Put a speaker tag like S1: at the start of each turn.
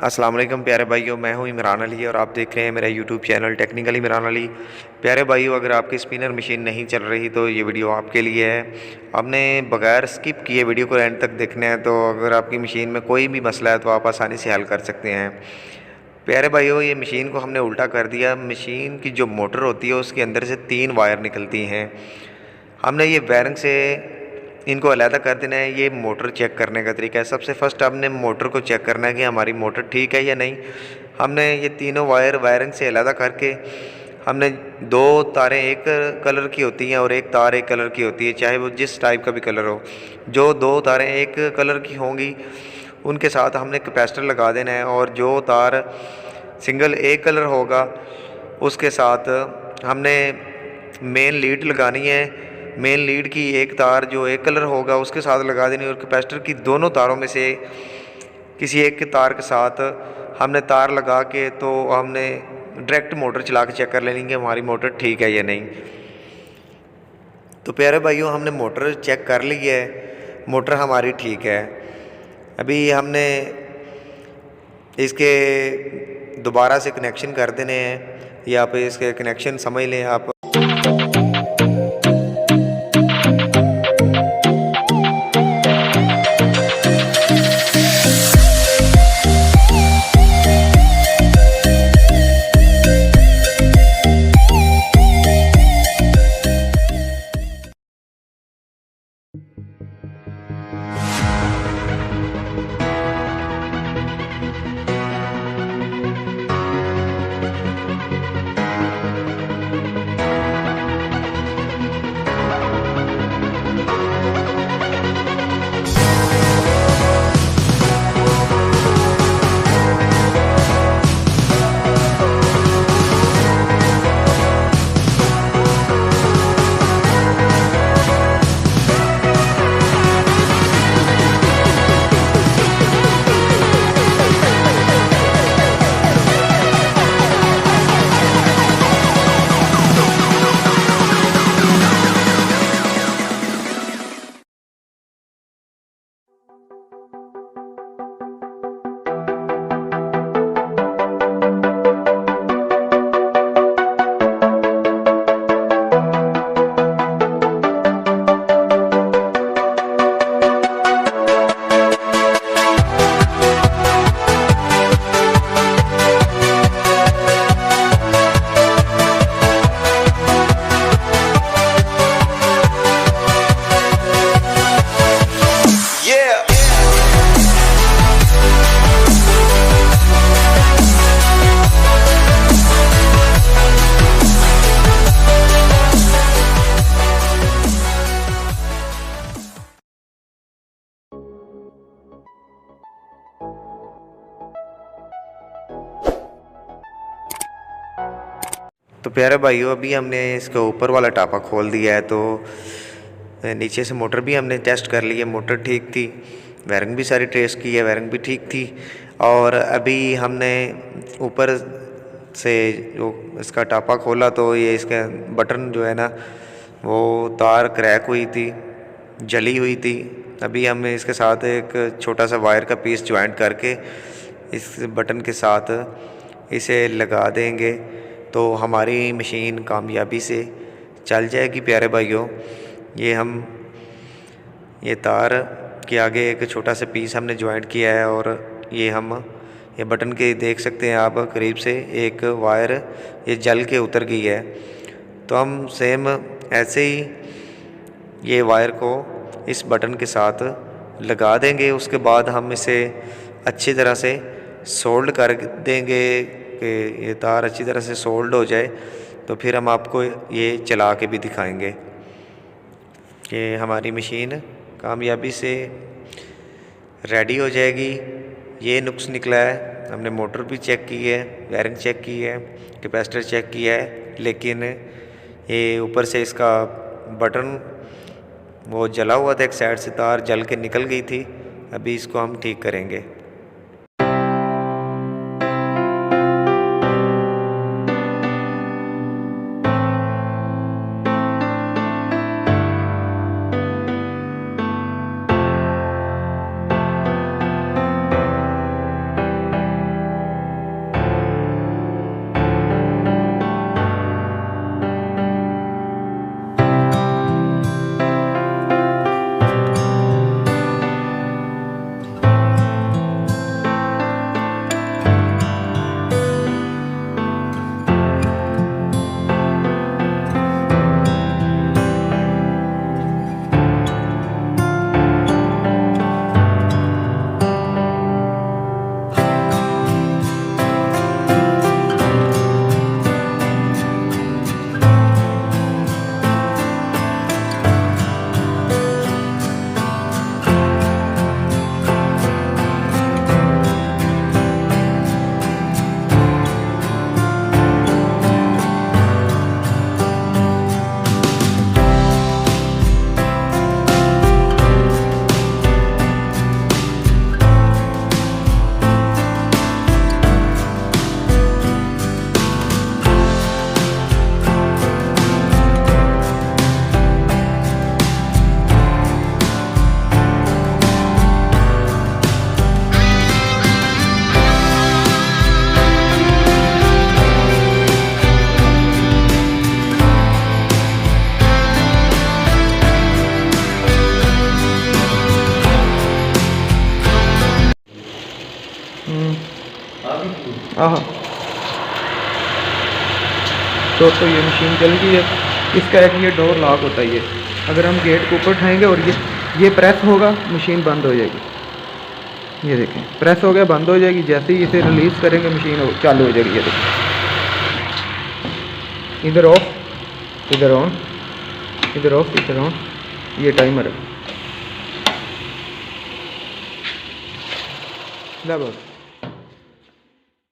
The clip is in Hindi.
S1: अस्सलाम वालेकुम प्यारे भाइयों, मैं हूं इमरान अली और आप देख रहे हैं मेरा YouTube channel technical Imran Ali. प्यारे भाइयों, अगर आपकी स्पिनर मशीन नहीं चल रही तो ये वीडियो आपके लिए है। आपने बगैर स्किप किए वीडियो को एंड तक देखना है, तो अगर आपकी मशीन में कोई भी मसला है तो आप आसानी से हल कर सकते हैं। प्यारे भाइयों, ये मशीन को हमने उल्टा कर दिया। मशीन की जो मोटर होती है उसके अंदर से 3 वायर निकलती हैं। हमने ये वायरिंग से इनको अलहदा कर देना है। ये मोटर चेक करने का तरीका है। सबसे फर्स्ट हमने मोटर को चेक करना है कि हमारी मोटर ठीक है या नहीं। हमने ये तीनों वायरिंग से अलहदा करके हमने 2 तारें एक कलर की होती हैं और एक तार एक कलर की होती है, चाहे वो जिस टाइप का भी कलर हो। जो 2 तारें एक कलर की होंगी उनके साथ हमने कैपेसिटर लगा देना है, और जो तार सिंगल एक कलर होगा उसके साथ हमने मेन लीड लगानी है। मेन लीड की एक तार जो एक कलर होगा उसके साथ लगा देनी, और कैपेसिटर की दोनों तारों में से किसी एक के तार के साथ हमने तार लगा के तो हमने डायरेक्ट मोटर चला के चेक कर लेनी कि हमारी मोटर ठीक है या नहीं। तो प्यारे भाइयों, हमने मोटर चेक कर ली है, मोटर हमारी ठीक है। अभी हमने इसके दोबारा से कनेक्शन कर देने हैं, या आप इसके कनेक्शन समझ लें आप। तो प्यारे भाइयों, अभी हमने इसका ऊपर वाला टापा खोल दिया है, तो नीचे से मोटर भी हमने टेस्ट कर ली है। मोटर ठीक थी, वायरिंग भी सारी ट्रेस की है, वायरिंग भी ठीक थी। और अभी हमने ऊपर से जो इसका टापा खोला तो ये इसका बटन जो है ना, वो तार क्रैक हुई थी, जली हुई थी। अभी हम इसके साथ एक छोटा सा वायर का पीस ज्वाइंट करके इस बटन के साथ इसे लगा देंगे तो हमारी मशीन कामयाबी से चल जाएगी। प्यारे भाइयों, ये तार के आगे एक छोटा सा पीस हमने ज्वाइंट किया है, और ये बटन के देख सकते हैं आप करीब से एक वायर ये जल के उतर गई है। तो हम सेम ऐसे ही ये वायर को इस बटन के साथ लगा देंगे। उसके बाद हम इसे अच्छी तरह से सोल्ड कर देंगे कि ये तार अच्छी तरह से सोल्ड हो जाए, तो फिर हम आपको ये चला के भी दिखाएंगे कि हमारी मशीन कामयाबी से रेडी हो जाएगी। ये नुक्स निकला है, हमने मोटर भी चेक की है, वायरिंग चेक की है, कैपेसिटर चेक किया है, लेकिन ये ऊपर से इसका बटन वो जला हुआ था, एक साइड से तार जल के निकल गई थी। अभी इसको हम ठीक करेंगे।
S2: हाँ, तो ये मशीन चल गई है। इसका एक ये डोर लॉक होता है, ये अगर हम गेट को ऊपर उठाएंगे और ये प्रेस होगा, मशीन बंद हो जाएगी। ये देखें, प्रेस हो गया, बंद हो जाएगी। जैसे ही इसे रिलीज़ करेंगे मशीन चालू हो जाएगी। ये देखें, इधर ऑफ, इधर ऑन, इधर ऑफ, इधर ऑन। ये टाइमर है।